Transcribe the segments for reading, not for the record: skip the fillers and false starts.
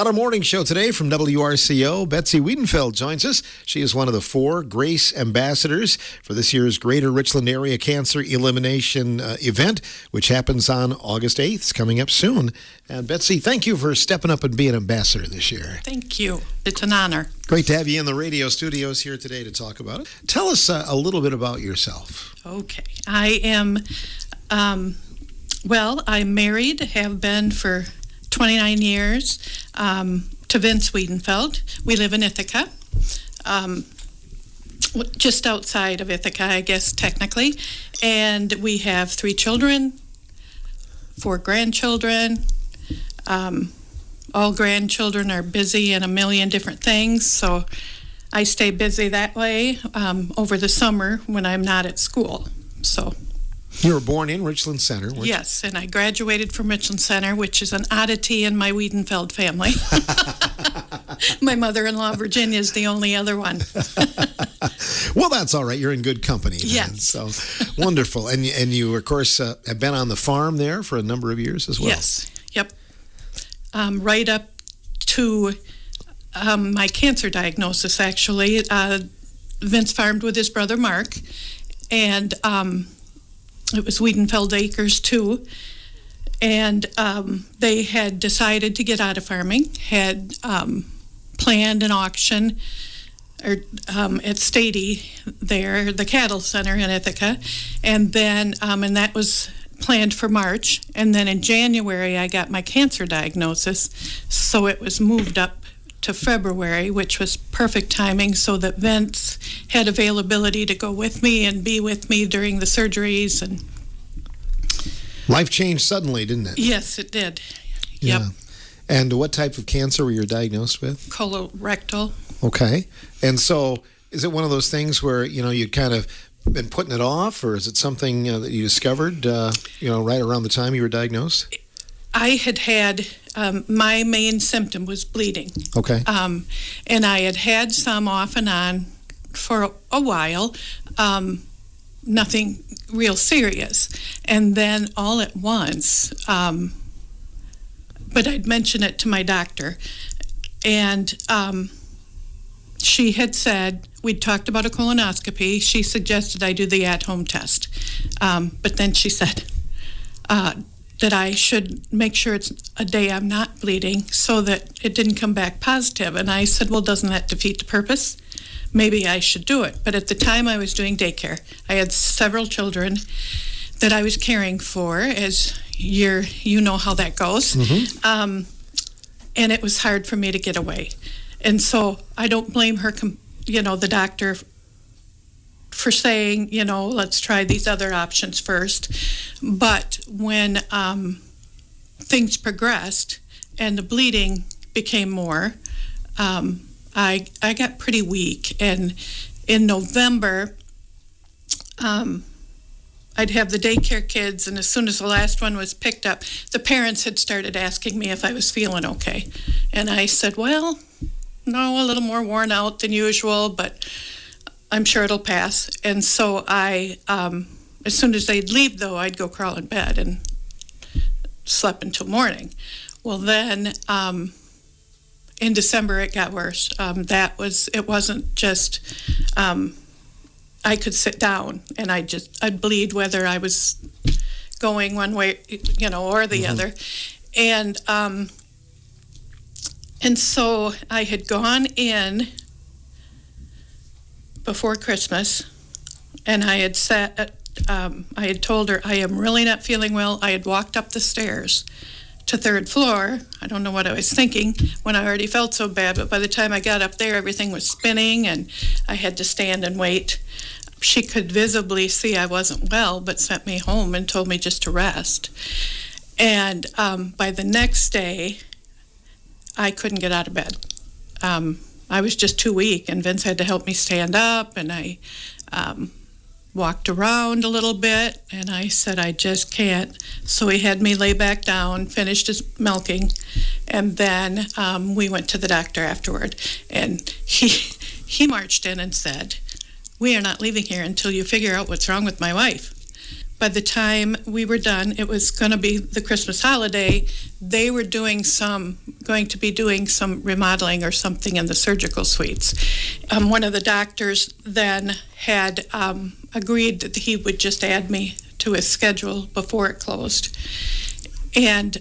On our morning show today from WRCO, Betsy Wiedenfeld joins us. She is one of the 4 GRACE ambassadors for this year's Greater Richland Area Cancer Elimination event, which happens on August 8th. It's coming up soon. And Betsy, thank you for stepping up and being ambassador this year. Thank you. It's an honor. Great to have you in the radio studios here today to talk about it. Tell us a little bit about yourself. Okay. I am, I'm married, have been for 29 years, to Vince Wiedenfeld. We live in Ithaca, just outside of Ithaca, I guess, technically. And we have 3 children, 4 grandchildren. All grandchildren are busy in a million different things, so I stay busy that way over the summer when I'm not at school. So. You were born in Richland Center, weren't you? Yes, and I graduated from Richland Center, which is an oddity in my Wiedenfeld family. My mother-in-law, Virginia, is the only other one. Well, that's all right. You're in good company then. Yes. So wonderful. And you, of course, have been on the farm there for a number of years as well. Yes. Yep. Right up to my cancer diagnosis, actually. Vince farmed with his brother, Mark, and it was Wiedenfeld Acres, too. And they had decided to get out of farming, had planned an auction at Stady there, the cattle center in Ithaca. And then, and that was planned for March. And then in January, I got my cancer diagnosis. So it was moved up to February, which was perfect timing so that Vince had availability to go with me and be with me during the surgeries. And life changed suddenly, didn't it? Yes, it did. Yeah. Yep. And what type of cancer were you diagnosed with? Colorectal. Okay. And so is it one of those things where, you'd kind of been putting it off, or is it something that you discovered, right around the time you were diagnosed? I had my main symptom was bleeding. Okay. And I had some off and on for a while, nothing real serious. And then all at once, but I'd mention it to my doctor, and she had said, we'd talked about a colonoscopy. She suggested I do the at-home test. But then she said, that I should make sure it's a day I'm not bleeding so that it didn't come back positive. And I said, well, doesn't that defeat the purpose? Maybe I should do it. But at the time I was doing daycare. I had several children that I was caring for, as you know how that goes. Mm-hmm. And it was hard for me to get away. And so I don't blame her, the doctor, for saying, let's try these other options first. But when things progressed and the bleeding became more, I got pretty weak. And in November, I'd have the daycare kids, and as soon as the last one was picked up, the parents had started asking me if I was feeling okay. And I said, well, no, a little more worn out than usual, but I'm sure it'll pass. And so I, as soon as they'd leave, though, I'd go crawl in bed and slept until morning. Well, then in December it got worse. It wasn't just, I could sit down and I'd bleed whether I was going one way, or the mm-hmm. other. And so I had gone in before Christmas, and I had I had told her, I am really not feeling well. I had walked up the stairs to 3rd floor. I don't know what I was thinking when I already felt so bad, but by the time I got up there, everything was spinning, and I had to stand and wait. She could visibly see I wasn't well, but sent me home and told me just to rest. And by the next day, I couldn't get out of bed. I was just too weak, and Vince had to help me stand up, and I walked around a little bit, and I said, I just can't. So he had me lay back down, finished his milking, and then we went to the doctor afterward, and he marched in and said, we are not leaving here until you figure out what's wrong with my wife. by the time we were done, it was going to be the Christmas holiday. They were going to be doing some remodeling or something in the surgical suites. One of the doctors then had agreed that he would just add me to his schedule before it closed. And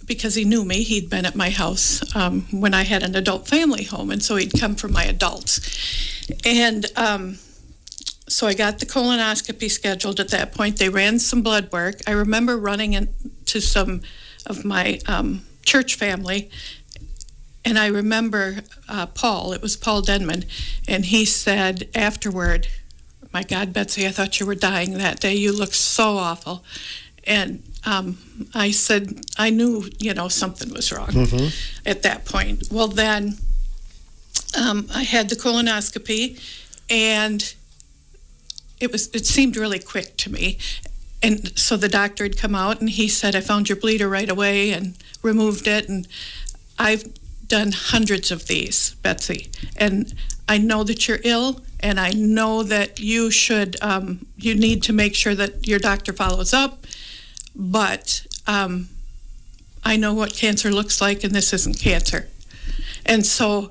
because he knew me, he'd been at my house when I had an adult family home, and so he'd come for my adults. And so I got the colonoscopy scheduled at that point. They ran some blood work. I remember running into some of my church family, and I remember Paul. It was Paul Denman, and he said afterward, "My God, Betsy, I thought you were dying that day. You look so awful." And I said, I knew, something was wrong at that point. Well, then I had the colonoscopy, and it seemed really quick to me. And so the doctor had come out, and he said, "I found your bleeder right away and removed it." And I've done hundreds of these, Betsy. And I know that you're ill, and I know that you need to make sure that your doctor follows up. But I know what cancer looks like, and this isn't cancer. And so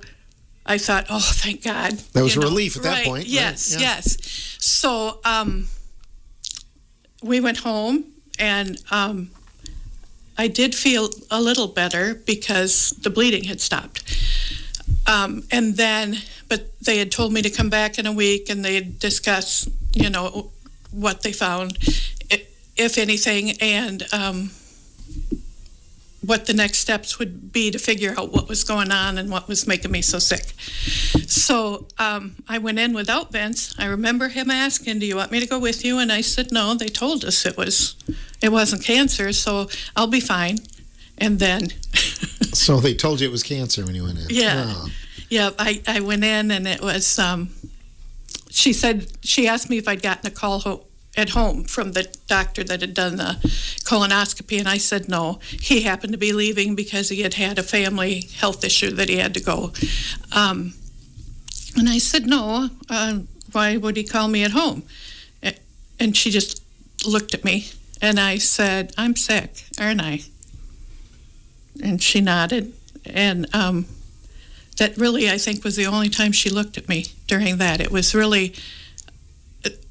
I thought, oh, thank God. That was a relief at that point. Yes, right? Yeah. yes. So we went home, and I did feel a little better because the bleeding had stopped. But they had told me to come back in a week, and they'd discuss, what they found, if anything, and what the next steps would be to figure out what was going on and what was making me so sick. So I went in without Vince. I remember him asking, "Do you want me to go with you?" And I said, "No, they told us it wasn't cancer, so I'll be fine." And then... So they told you it was cancer when you went in? Yeah. Oh. Yeah, I went in, and it was... She asked me if I'd gotten a call at home from the doctor that had done the colonoscopy, and I said no. He happened to be leaving because he had a family health issue that he had to go. And I said no, why would he call me at home? And she just looked at me, and I said, "I'm sick, aren't I?" And she nodded, and that really, I think, was the only time she looked at me during that. It was really...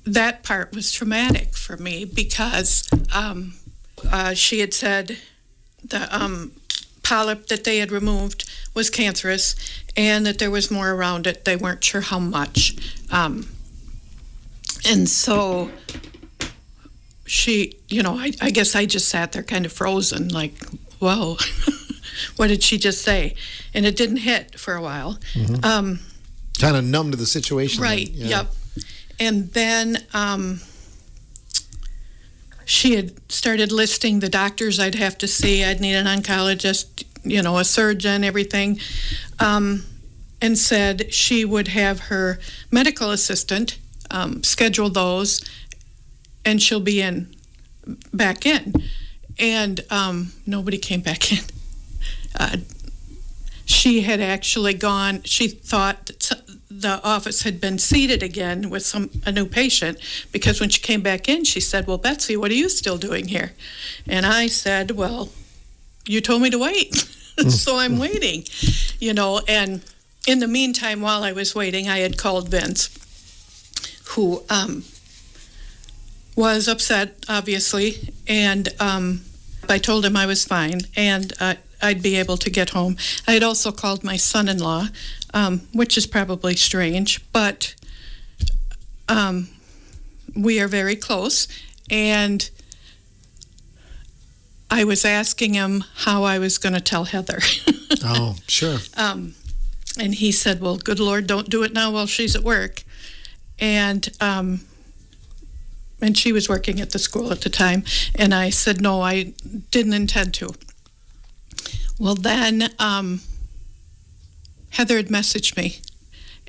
That part was traumatic for me because she had said the polyp that they had removed was cancerous and that there was more around it. They weren't sure how much. And so she, I guess I just sat there kind of frozen, like, whoa, what did she just say? And it didn't hit for a while. Mm-hmm. Kind of numb to the situation. Right, then, yeah. Yep. And then she had started listing the doctors I'd have to see. I'd need an oncologist, a surgeon, everything, and said she would have her medical assistant schedule those, and she'll be back in. And nobody came back in. She had actually gone. She thought that the office had been seated again with a new patient, because when she came back in, she said, "Well, Betsy, what are you still doing here?" And I said, "Well, you told me to wait." So I'm waiting, and in the meantime, while I was waiting, I had called Vince, who was upset, obviously, and I told him I was fine, and I'd be able to get home. I had also called my son-in-law, which is probably strange, but we are very close, and I was asking him how I was going to tell Heather. Oh, sure. And he said, "Well, good Lord, don't do it now while she's at work." And she was working at the school at the time, and I said, "No, I didn't intend to." Well, then Heather had messaged me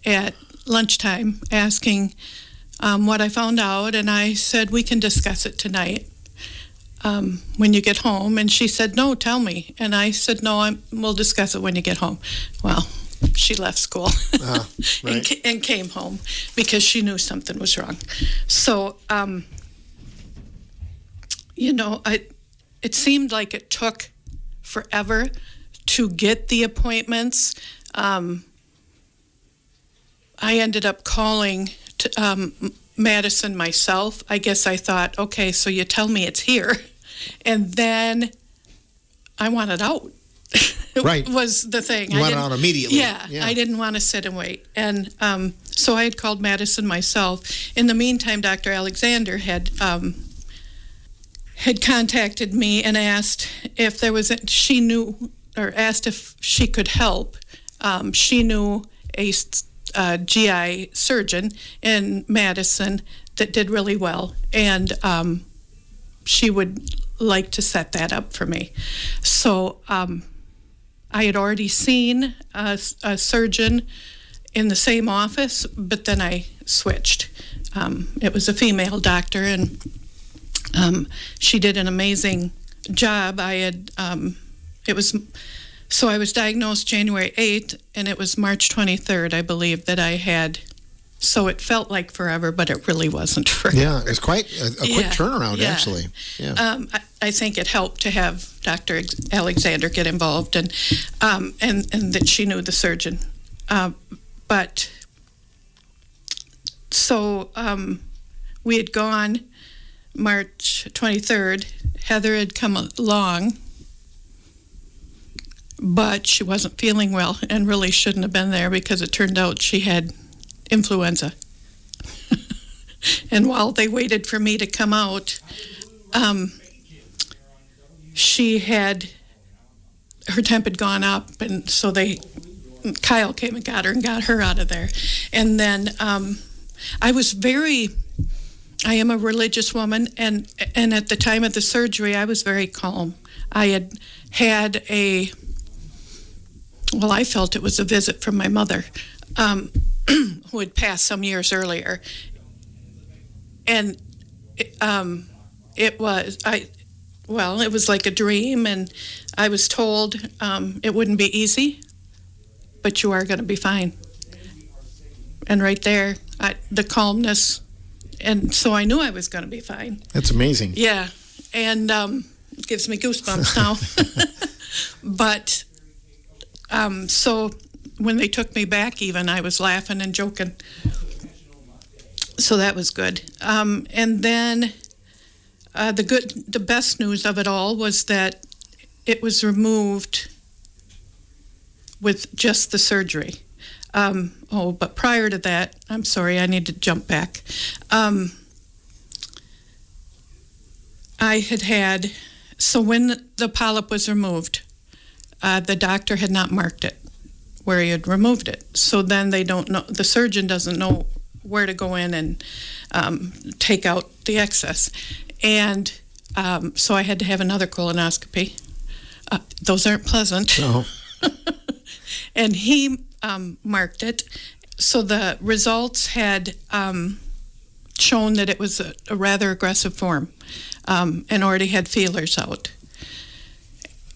at lunchtime asking what I found out, and I said, "We can discuss it tonight when you get home." And she said, "No, tell me." And I said, "No, we'll discuss it when you get home." Well, she left school right. and came home because she knew something was wrong. So It seemed like it took forever to get the appointments. I ended up calling Madison myself. I guess I thought, okay, so you tell me it's here. And then I wanted out. Right. Was the thing. You wanted out immediately. Yeah, I didn't want to sit and wait. And so I had called Madison myself. In the meantime, Dr. Alexander had contacted me and asked if there was asked if she could help. She knew a GI surgeon in Madison that did really well, and she would like to set that up for me. So I had already seen a surgeon in the same office, but then I switched. It was a female doctor, and she did an amazing job. So I was diagnosed January 8th, and it was March 23rd, I believe, that I had. So it felt like forever, but it really wasn't forever. Yeah, it was quite a quick turnaround, actually. Yeah. I think it helped to have Dr. Alexander get involved, and that she knew the surgeon. But so we had gone March 23rd. Heather had come along, but she wasn't feeling well and really shouldn't have been there because it turned out she had influenza. And while they waited for me to come out, her temp had gone up, and so Kyle came and got her out of there. And then I am a religious woman, and at the time of the surgery, I was very calm. I had I felt it was a visit from my mother, who had passed some years earlier. And it was like a dream, and I was told it wouldn't be easy, but you are going to be fine. And right there, the calmness, and so I knew I was going to be fine. That's amazing. Yeah, and it gives me goosebumps now. But so when they took me back, even I was laughing and joking. So that was good. And then the best news of it all was that it was removed with just the surgery. But prior to that, I'm sorry, I need to jump back. So when the polyp was removed, the doctor had not marked it where he had removed it. So then the surgeon doesn't know where to go in and take out the excess. And so I had to have another colonoscopy. Those aren't pleasant. No. And he marked it. So the results had shown that it was a rather aggressive form, and already had feelers out.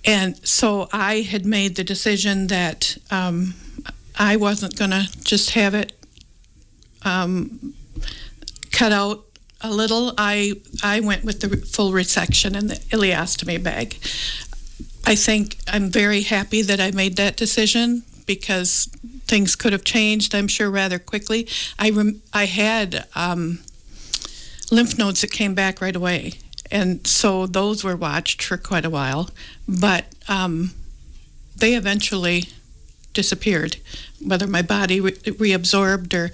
And so I had made the decision that I wasn't going to just have it cut out a little. I went with the full resection and the ileostomy bag. I think I'm very happy that I made that decision because things could have changed, I'm sure, rather quickly. I had lymph nodes that came back right away, and so those were watched for quite a while, but they eventually disappeared, whether my body reabsorbed or...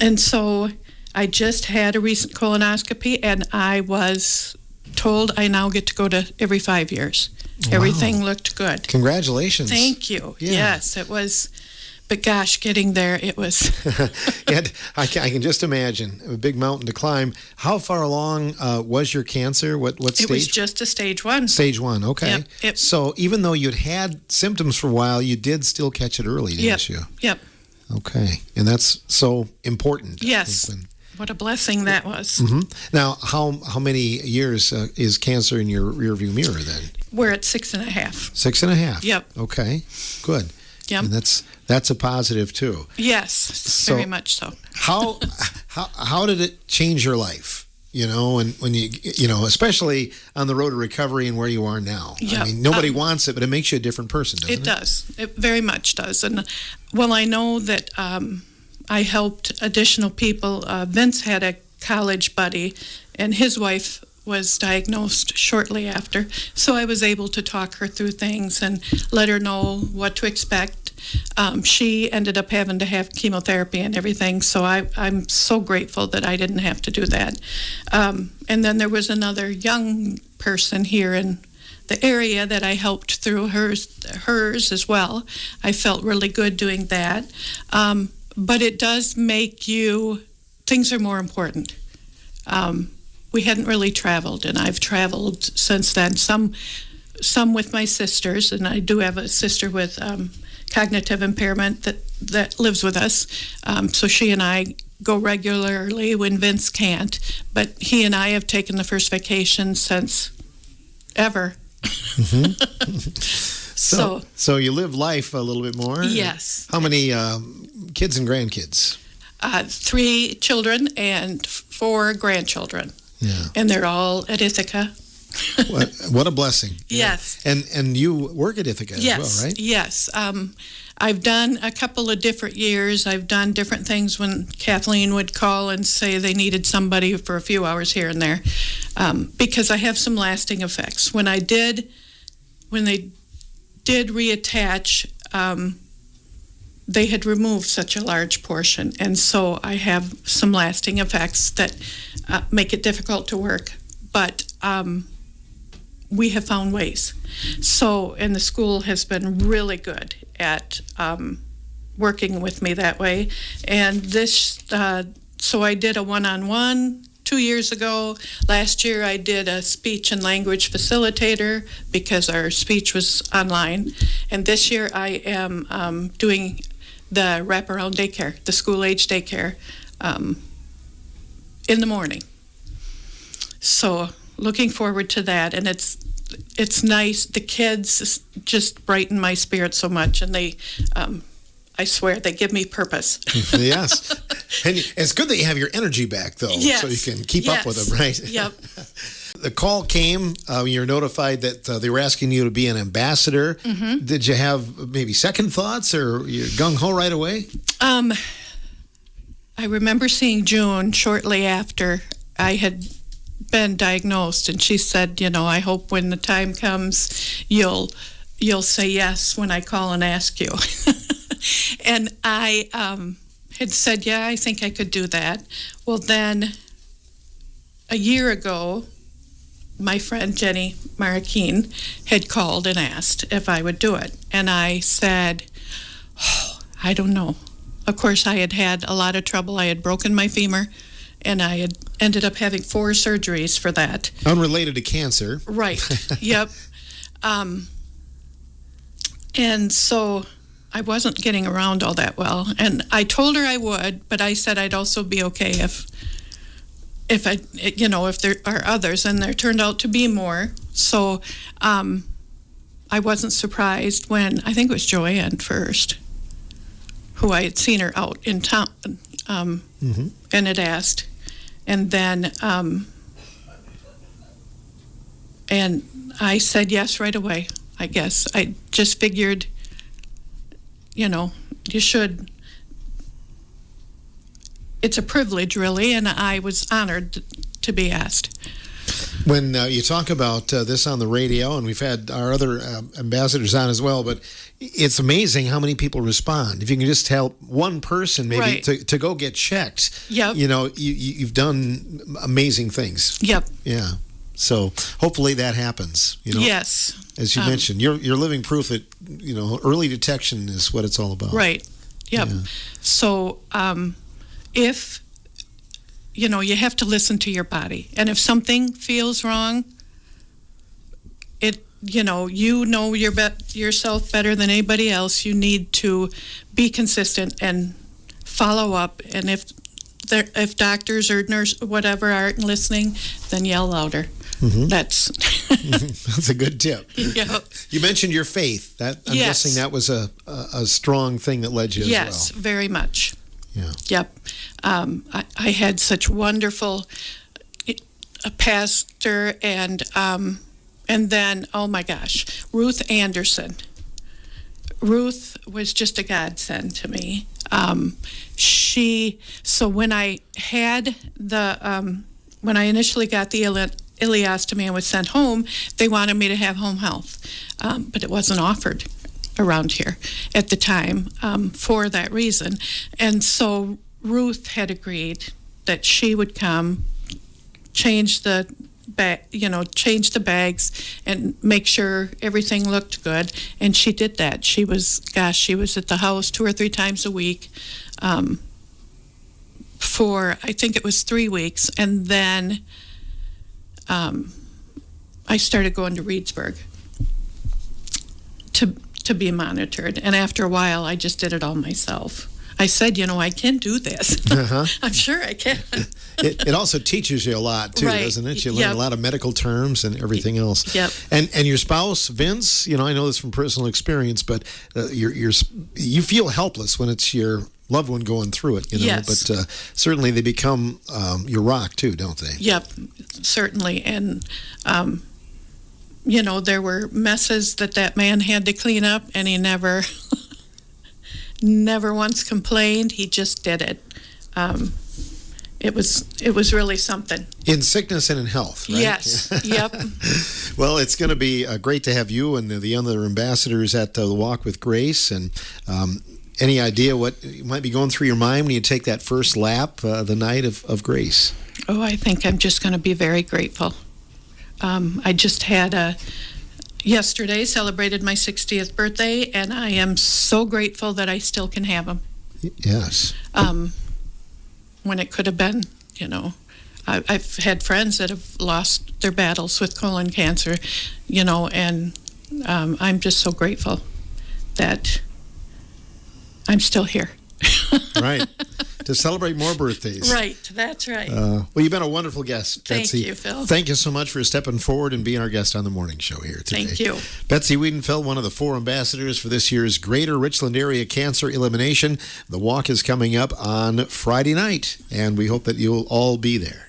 and so I just had a recent colonoscopy, and I was told I now get to go to every 5 years. Wow. Everything looked good. Congratulations. Thank you. Yeah. Yes, it was, but gosh, getting there, it was. And I can just imagine a big mountain to climb. How far along was your cancer? What stage? It was just a stage 1. Stage 1, okay. Yep. So even though you'd had symptoms for a while, you did still catch it early, didn't you? Yep. Okay, and that's so important. Yes. What a blessing that was. Mm-hmm. Now, how many years is cancer in your rearview mirror then? We're at 6.5. 6.5. Yep. Okay. Good. Yep. And that's a positive too. Yes, very much so. How did it change your life? and when especially on the road to recovery and where you are now. Yep. I mean, nobody wants it, but it makes you a different person, doesn't it? It does. It very much does. And, well, I know that I helped additional people. Vince had a college buddy, and his wife was diagnosed shortly after. So I was able to talk her through things and let her know what to expect. She ended up having to have chemotherapy and everything, so I'm so grateful that I didn't have to do that. And then there was another young person here in the area that I helped through hers as well. I felt really good doing that. But it does make things are more important. We hadn't really traveled, and I've traveled since then. Some with my sisters, and I do have a sister with cognitive impairment that lives with us. So she and I go regularly when Vince can't. But he and I have taken the first vacation since ever. Mm-hmm. So you live life a little bit more? Yes. How many kids and grandkids? 3 children and 4 grandchildren. Yeah. And they're all at Ithaca. What a blessing. Yes. And you work at Ithaca as well, right? Yes. I've done a couple of different years. I've done different things when Kathleen would call and say they needed somebody for a few hours here and there, because I have some lasting effects. When they did reattach, they had removed such a large portion, and so I have some lasting effects that make it difficult to work. But we have found ways. And the school has been really good at working with me that way. And so I did a one-on-one 2 years ago. Last year I did a speech and language facilitator because our speech was online. And this year I am doing the wraparound daycare, the school-age daycare, in the morning. So looking forward to that, and it's nice. The kids just brighten my spirit so much, and they, I swear, they give me purpose. Yes, and it's good that you have your energy back, though, yes. so you can keep up with them, right? Yep. The call came. You're notified that they were asking you to be an ambassador. Mm-hmm. Did you have maybe second thoughts, or you're gung ho right away? I remember seeing June shortly after I had been diagnosed, and she said, I hope when the time comes you'll say yes when I call and ask you. And I had said, yeah, I think I could do that. Well, then a year ago, my friend Jenny Marroquin had called and asked if I would do it, and I said, I don't know. Of course, I had a lot of trouble. I had broken my femur, and I had ended up having 4 surgeries for that. Unrelated to cancer. Right. Yep. And so I wasn't getting around all that well. And I told her I would, but I said I'd also be okay if there are others, and there turned out to be more. So I wasn't surprised when, I think it was Joanne first, who I had seen her out in town, mm-hmm. and had asked. And then, and I said yes right away, I guess. I just figured, you should. It's a privilege, really, and I was honored to be asked. When you talk about this on the radio, and we've had our other ambassadors on as well, but it's amazing how many people respond. If you can just help one person maybe right. to go get checked, yep. You've done amazing things. Yep. Yeah. So hopefully that happens. Yes. As you mentioned, you're living proof that early detection is what it's all about. Right. Yep. Yeah. So if you have to listen to your body, and if something feels wrong, yourself better than anybody else. You need to be consistent and follow up. And if doctors or nurse whatever aren't listening, then yell louder. Mm-hmm. That's a good tip. Yep. You mentioned your faith. I'm yes. guessing that was a strong thing that led you as well. Yes, very much. Yeah. Yep. I had such wonderful a pastor, and then, oh my gosh, Ruth Anderson. Ruth was just a godsend to me. So when I had when I initially got the ileostomy and was sent home, they wanted me to have home health, but it wasn't offered around here at the time for that reason. And so Ruth had agreed that she would come, change the bags and make sure everything looked good. And she did that. She was at the house 2 or 3 times a week for, I think it was 3 weeks. And then I started going to Reedsburg to be monitored. And after a while, I just did it all myself. I said, I can do this. I'm sure I can. It also teaches you a lot, too, doesn't it? You learn a lot of medical terms and everything else. Yep. And your spouse, Vince, I know this from personal experience, but you feel helpless when it's your loved one going through it, Yes. But certainly they become your rock, too, don't they? Yep, certainly. And, there were messes that man had to clean up, and he never once complained. He just did it. It was really something. In sickness and in health, right? Yes. Yep. Well, it's going to be great to have you and the other ambassadors at the Walk with Grace. And any idea what might be going through your mind when you take that first lap the night of Grace? Oh, I think I'm just going to be very grateful. I just had yesterday celebrated my 60th birthday, and I am so grateful that I still can have them. Yes. When it could have been, I've had friends that have lost their battles with colon cancer, and I'm just so grateful that I'm still here. Right. To celebrate more birthdays. Right. That's right. Well, you've been a wonderful guest, Betsy. Thank you, Phil. Thank you so much for stepping forward and being our guest on the morning show here today. Thank you. Betsy Wiedenfeld, one of the 4 ambassadors for this year's Greater Richland Area Cancer Elimination. The walk is coming up on Friday night, and we hope that you'll all be there.